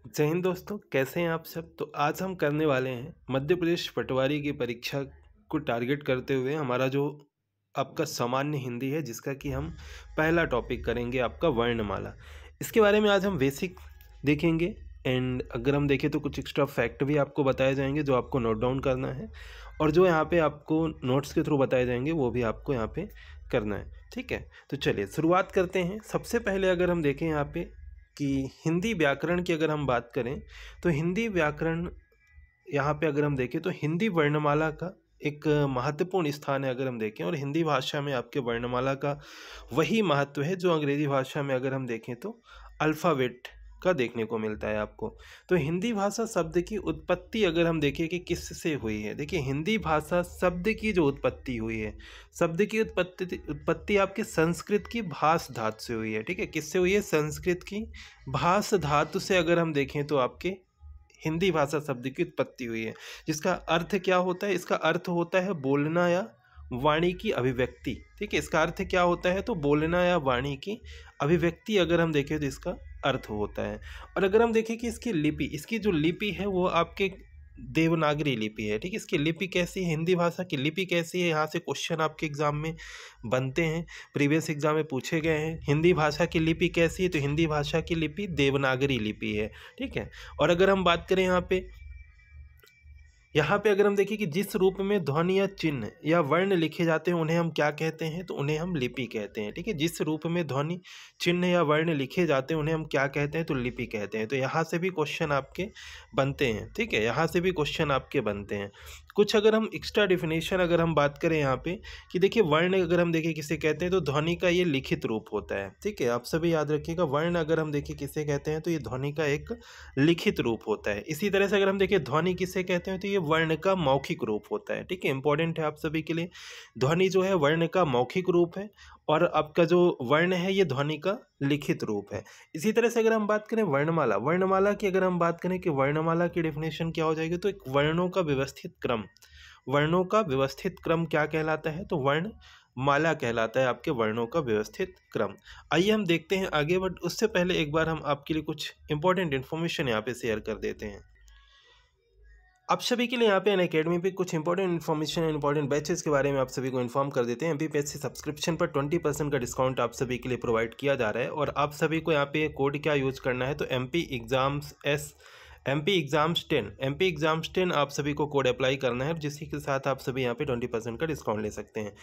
जय हिंद दोस्तों, कैसे हैं आप सब। तो आज हम करने वाले हैं मध्य प्रदेश पटवारी की परीक्षा को टारगेट करते हुए हमारा जो आपका सामान्य हिंदी है, जिसका कि हम पहला टॉपिक करेंगे आपका वर्णमाला। इसके बारे में आज हम बेसिक देखेंगे एंड अगर हम देखें तो कुछ एक्स्ट्रा फैक्ट भी आपको बताए जाएंगे जो आपको नोट डाउन करना है, और जो यहाँ पे आपको नोट्स के थ्रू बताए जाएंगे वो भी आपको यहाँ पे करना है। ठीक है, तो चलिए शुरुआत करते हैं। सबसे पहले अगर हम देखें यहाँ पे कि हिंदी व्याकरण की अगर हम बात करें तो हिंदी व्याकरण यहाँ पे अगर हम देखें तो हिंदी वर्णमाला का एक महत्वपूर्ण स्थान है अगर हम देखें, और हिंदी भाषा में आपके वर्णमाला का वही महत्व है जो अंग्रेजी भाषा में अगर हम देखें तो अल्फ़ाबेट का देखने को मिलता है आपको। तो हिंदी भाषा शब्द की उत्पत्ति अगर हम देखें कि किससे हुई है, देखिए हिंदी भाषा शब्द की जो उत्पत्ति हुई है, शब्द की उत्पत्ति आपके संस्कृत की भाष धातु से हुई है। ठीक है, किससे हुई है? संस्कृत की भाष धातु से अगर हम देखें तो आपके हिंदी भाषा शब्द की उत्पत्ति हुई है, जिसका अर्थ क्या होता है? इसका अर्थ होता है बोलना या वाणी की अभिव्यक्ति। ठीक है, इसका अर्थ क्या होता है? तो बोलना या वाणी की अभिव्यक्ति अगर हम देखें तो इसका अर्थ होता है। और अगर हम देखें कि इसकी लिपि, इसकी जो लिपि है वो आपके देवनागरी लिपि है। ठीक है, इसकी लिपि कैसी है? हिंदी भाषा की लिपि कैसी है? यहाँ से क्वेश्चन आपके एग्जाम में बनते हैं, प्रीवियस एग्जाम में पूछे गए हैं। हिंदी भाषा की लिपि कैसी है? तो हिंदी भाषा की लिपि देवनागरी लिपि है। ठीक है, और अगर हम बात करें यहाँ पे अगर हम देखें कि जिस रूप में ध्वनि या चिन्ह या वर्ण लिखे जाते हैं उन्हें हम क्या कहते हैं? तो उन्हें हम लिपि कहते हैं। ठीक है, जिस रूप में ध्वनि चिन्ह या वर्ण लिखे जाते हैं उन्हें हम क्या कहते हैं? तो लिपि कहते हैं। तो यहाँ से भी क्वेश्चन आपके बनते हैं। ठीक है, यहाँ से भी क्वेश्चन आपके बनते हैं। कुछ अगर हम एक्स्ट्रा डिफिनेशन अगर हम बात करें यहाँ पे कि देखिए वर्ण अगर हम देखें किसे कहते हैं तो ध्वनि का ये लिखित रूप होता है। ठीक है, आप सभी याद रखिएगा, वर्ण अगर हम देखें किसे कहते हैं तो ये ध्वनि का एक लिखित रूप होता है। इसी तरह से अगर हम देखें ध्वनि किसे कहते हैं तो ये वर्ण का मौखिक रूप होता है। ठीक है, इंपॉर्टेंट है आप सभी के लिए। ध्वनि जो है वर्ण का मौखिक रूप है और आपका जो वर्ण है ये ध्वनि का लिखित रूप है। इसी तरह से अगर हम बात करें वर्णमाला, वर्णमाला की अगर हम बात करें कि वर्णमाला की डेफिनेशन क्या हो जाएगी, तो एक वर्णों का व्यवस्थित क्रम, वर्णों का व्यवस्थित क्रम क्या कहलाता है? तो वर्ण माला कहलाता है, आपके वर्णों का व्यवस्थित क्रम। आइए हम देखते हैं आगे, बट उससे पहले एक बार हम आपके लिए कुछ इंपॉर्टेंट इन्फॉर्मेशन यहाँ पे शेयर कर देते हैं। आप सभी के लिए यहाँ पे अनअकैडमी पे कुछ important information and important batches के बारे में आप सभी को इन्फॉर्म कर देते हैं। MPPSC सब्सक्रिप्शन पर 20% का डिस्काउंट आप सभी के लिए प्रोवाइड किया जा रहा है, और आप सभी को यहाँ पे कोड क्या यूज करना है? तो MP एग्जाम्स 10 आप सभी को कोड अप्लाई करना है, जिसके के साथ आप सभी यहाँ पे 20% का डिस्काउंट ले सकते हैं।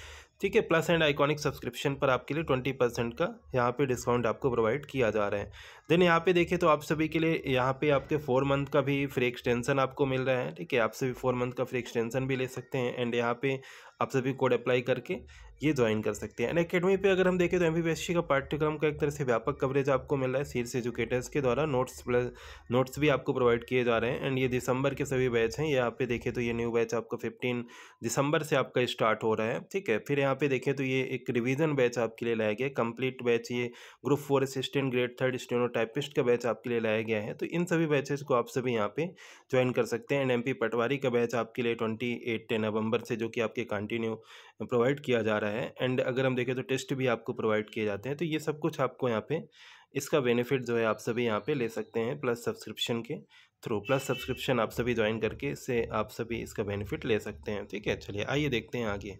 ठीक है, प्लस एंड आइकॉनिक सब्सक्रिप्शन पर आपके लिए 20% का यहाँ पे डिस्काउंट आपको प्रोवाइड किया जा रहा है। देन यहाँ पे देखें तो आप सभी के लिए यहाँ पे आपके 4 मंथ का भी फ्री एक्सटेंशन आपको मिल रहा है। ठीक है, आप सभी 4 मंथ का फ्री एक्सटेंशन भी ले सकते हैं, एंड यहाँ पे आप सभी कोड अप्लाई करके ये ज्वाइन कर सकते हैं। अनअकैडमी पे अगर हम देखें तो MPPSC का पाठ्यक्रम का एक तरह से व्यापक कवरेज आपको मिल रहा है। शीर्ष एजुकेटर्स के द्वारा नोट्स भी आपको प्रोवाइड किए जा रहे हैं, एंड ये दिसंबर के सभी बैच हैं। यहाँ पे देखें तो ये न्यू बैच आपका 15 दिसंबर से आपका स्टार्ट हो रहा है। ठीक है, फिर यहाँ पे देखें तो ये एक रिवीजन बैच आपके लिए लाया गया है, कंप्लीट बैच, ये ग्रुप 4 असिस्टेंट ग्रेड 3 स्टेनोटाइपिस्ट का बैच आपके लिए लाया गया है। तो इन सभी बैचेस को आप सभी यहाँ पे ज्वाइन कर सकते हैं। एंड MP पटवारी का बैच आपके लिए 28 नवंबर से जो कि आपके कंटिन्यू प्रोवाइड किया जा रहा है, एंड अगर हम देखें तो टेस्ट भी आपको प्रोवाइड किए जाते हैं। तो ये सब कुछ आपको यहाँ पे इसका बेनिफिट जो है आप सभी यहाँ पे ले सकते हैं प्लस सब्सक्रिप्शन के थ्रू। प्लस सब्सक्रिप्शन आप सभी ज्वाइन करके इससे आप सभी इसका बेनिफिट ले सकते हैं। ठीक है, चलिए आइए देखते हैं आगे।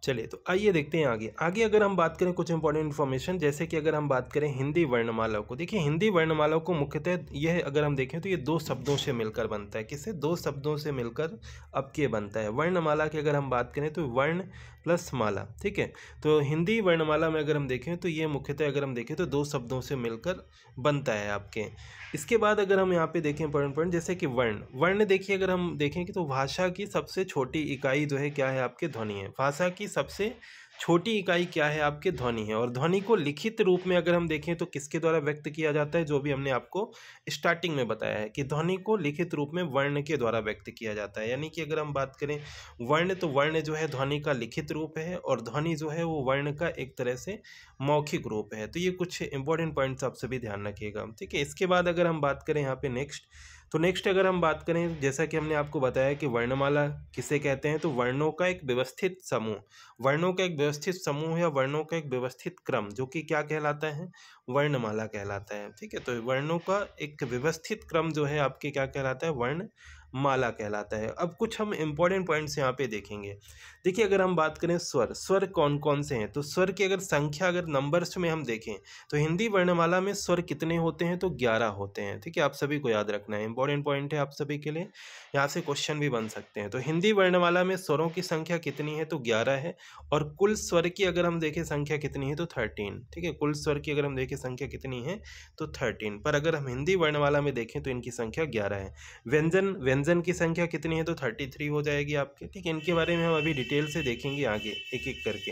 चलिए तो आइए देखते हैं आगे अगर हम बात करें कुछ इंपॉर्टेंट इन्फॉर्मेशन, जैसे कि अगर हम बात करें हिंदी वर्णमाला को, देखिए हिंदी वर्णमाला को मुख्यतः यह अगर हम देखें तो ये 2 शब्दों से मिलकर बनता है। किससे? 2 शब्दों से मिलकर अब के बनता है। वर्णमाला की अगर हम बात करें तो वर्ण प्लस माला। ठीक है, तो हिंदी वर्णमाला में अगर हम देखें तो ये मुख्यतः अगर हम देखें तो 2 शब्दों से मिलकर बनता है आपके। इसके बाद अगर हम यहाँ पे देखें इंपॉर्टेंट पॉइंट, जैसे कि वर्ण देखिए अगर हम देखें कि तो भाषा की सबसे छोटी इकाई जो है क्या है? आपके ध्वनि है। भाषा की सबसे छोटी इकाई क्या है? आपके ध्वनि है। और ध्वनि को लिखित रूप में अगर हम देखें तो किसके द्वारा व्यक्त किया जाता है? जो भी हमने आपको स्टार्टिंग में बताया है कि ध्वनि को लिखित रूप में वर्ण के द्वारा व्यक्त किया जाता है। यानी कि अगर हम बात करें वर्ण, तो वर्ण जो है ध्वनि का लिखित रूप है, और ध्वनि जो है वो वर्ण का एक तरह से मौखिक रूप है। तो ये कुछ इंपॉर्टेंट पॉइंट्स आप सभी ध्यान रखिएगा। ठीक है, इसके बाद अगर हम बात करें यहाँ पे नेक्स्ट, तो नेक्स्ट अगर हम बात करें, जैसा कि हमने आपको बताया कि वर्णमाला किसे कहते हैं, तो वर्णों का एक व्यवस्थित समूह, वर्णों का एक व्यवस्थित समूह या वर्णों का एक व्यवस्थित क्रम, जो कि क्या कहलाता है, वर्णमाला कहलाता है। ठीक है, तो वर्णों का एक व्यवस्थित क्रम जो है आपके क्या कहलाता है, वर्णमाला कहलाता है। अब कुछ हम इंपॉर्टेंट पॉइंट्स यहाँ पे देखेंगे। देखिए, अगर हम बात करें स्वर, स्वर कौन कौन से हैं, तो स्वर की अगर संख्या अगर नंबर्स में हम देखें तो हिंदी वर्णमाला में स्वर कितने होते हैं, तो 11 होते हैं। ठीक है, आप सभी को याद रखना है, इंपॉर्टेंट पॉइंट है आप सभी के लिए, यहाँ से क्वेश्चन भी बन सकते हैं। तो हिंदी वर्णमाला में स्वरों की संख्या कितनी है, तो 11 है। और कुल स्वर की अगर हम देखें संख्या कितनी है, तो 13। ठीक है, कुल स्वर की अगर हम देखें संख्या कितनी है, तो 13। पर अगर हम हिंदी वर्णमाला में देखें तो इनकी संख्या 11 है। व्यंजन, व्यंजन की संख्या कितनी है, तो 33 हो जाएगी आपके। ठीक है, इनके बारे में हम अभी डिटेल से देखेंगे आगे एक एक करके।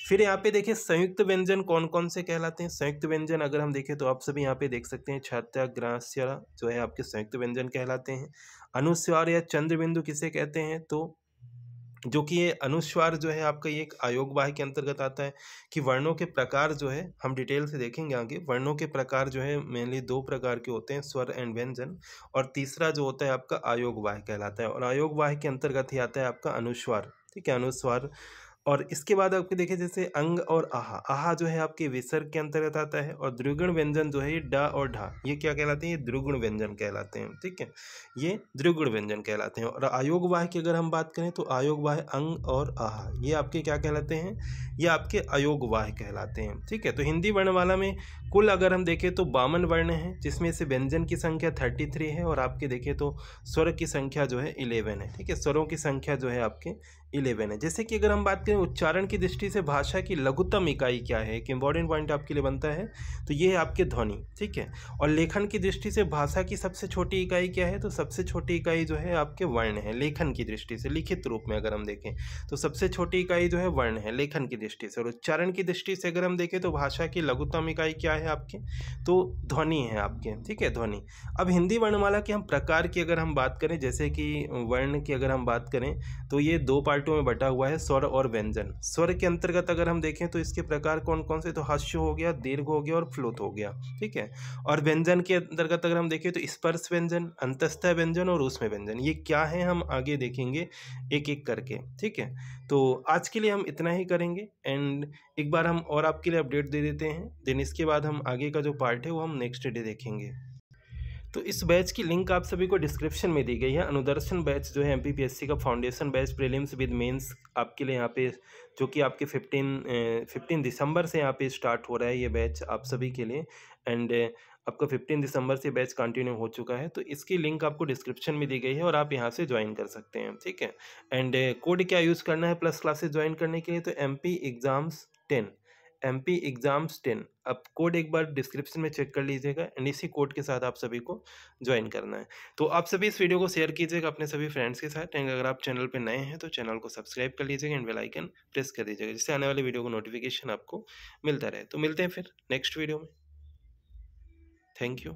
फिर यहाँ पे देखिए संयुक्त व्यंजन कौन कौन से कहलाते हैं। संयुक्त व्यंजन अगर हम देखें तो आप सभी यहाँ पे देख सकते हैं, छात्रा ग्रास्य जो है आपके संयुक्त व्यंजन कहलाते हैं। अनुस्वार या चंद्र बिंदु किसे कहते हैं, तो जो कि ये अनुस्वार जो है आपका ये एक आयोगवाह के अंतर्गत आता है। कि वर्णों के प्रकार जो है हम डिटेल से देखेंगे आगे। वर्णों के प्रकार जो है मेनली 2 प्रकार के होते हैं, स्वर एंड व्यंजन। और तीसरा जो होता है आपका आयोगवाह कहलाता है, और आयोगवाह के अंतर्गत ही आता है आपका अनुस्वार। ठीक है, अनुस्वार। और इसके बाद आपके देखें जैसे अंग और आहा, आहा जो है आपके विसर्ग के अंतर्गत आता है। और द्विगुण व्यंजन जो है ये डा और ढा, ये क्या कहलाते हैं, ये द्विगुण व्यंजन कहलाते हैं। ठीक है, ये द्विगुण व्यंजन कहलाते हैं। और आयोगवाह की अगर हम बात करें तो आयोगवाह अंग और आहा ये आपके क्या कहलाते हैं, ये आपके आयोगवाह कहलाते हैं। ठीक है, तो हिंदी वर्णमाला में कुल अगर हम देखें तो 52 वर्ण हैं, जिसमें से व्यंजन की संख्या 33 है और आपके देखें तो स्वर की संख्या जो है 11 है। ठीक है, स्वरों की संख्या जो है आपके 11 है। जैसे कि अगर हम बात करें उच्चारण की दृष्टि से भाषा की लघुत्तम इकाई क्या है, एक इंपॉर्टेंट पॉइंट आपके लिए बनता है, तो ये है आपके ध्वनि। ठीक है, और लेखन की दृष्टि से भाषा की सबसे छोटी इकाई क्या है, तो सबसे छोटी इकाई जो है आपके वर्ण है। लेखन की दृष्टि से लिखित रूप में अगर हम देखें तो सबसे छोटी इकाई जो है वर्ण है लेखन की दृष्टि से। और उच्चारण की दृष्टि से अगर हम देखें तो भाषा की लघुत्तम इकाई क्या है आपके, तो ध्वनि है आपके। ठीक है, ध्वनि। अब हिंदी वर्णमाला के हम प्रकार की अगर हम बात करें, जैसे कि वर्ण की अगर हम बात करें तो ये 2 पार्टों में बटा हुआ है, स्वर और व्यंजन। स्वर के अंतर्गत अगर हम देखें तो इसके प्रकार कौन कौन से, तो हास्य हो गया, दीर्घ हो गया और फ्लुत हो गया। ठीक है, और व्यंजन के अंतर्गत अगर हम देखें तो स्पर्श व्यंजन, अंतस्थ व्यंजन और ऊष्म व्यंजन। ये क्या है हम आगे देखेंगे एक एक करके। ठीक है, तो आज के लिए हम इतना ही करेंगे। एंड एक बार हम और आपके लिए अपडेट दे देते हैं, देन इसके बाद हम आगे का जो पार्ट है वो हम नेक्स्ट डे देखेंगे। तो इस बैच की लिंक आप सभी को डिस्क्रिप्शन में दी गई है। अनुदर्शन बैच जो है एमपीपीएससी का foundation batch prelims with mains आपके लिए यहाँ पे, जो कि आपके 15 दिसंबर से यहाँ पे स्टार्ट हो रहा है ये बैच आप सभी के लिए। एंड आपका 15 दिसंबर से बैच कंटिन्यू हो चुका है, तो इसकी लिंक आपको डिस्क्रिप्शन में दी गई है और आप यहाँ से ज्वाइन कर सकते हैं। ठीक है, एंड कोड क्या यूज़ करना है प्लस क्लासेस ज्वाइन करने के लिए, तो MP EXAMS10, MP EXAMS10। आप कोड एक बार डिस्क्रिप्शन में चेक कर लीजिएगा एंड इसी कोड के साथ आप सभी को ज्वाइन करना है। तो आप सभी इस वीडियो को शेयर कीजिएगा अपने सभी फ्रेंड्स के साथ। एंड अगर आप चैनल पे नए हैं तो चैनल को सब्सक्राइब कर लीजिएगा एंड बेल आइकन प्रेस कर दीजिएगा, जिससे आने वाले वीडियो को नोटिफिकेशन आपको मिलता रहे। तो मिलते हैं फिर नेक्स्ट वीडियो में। Thank you.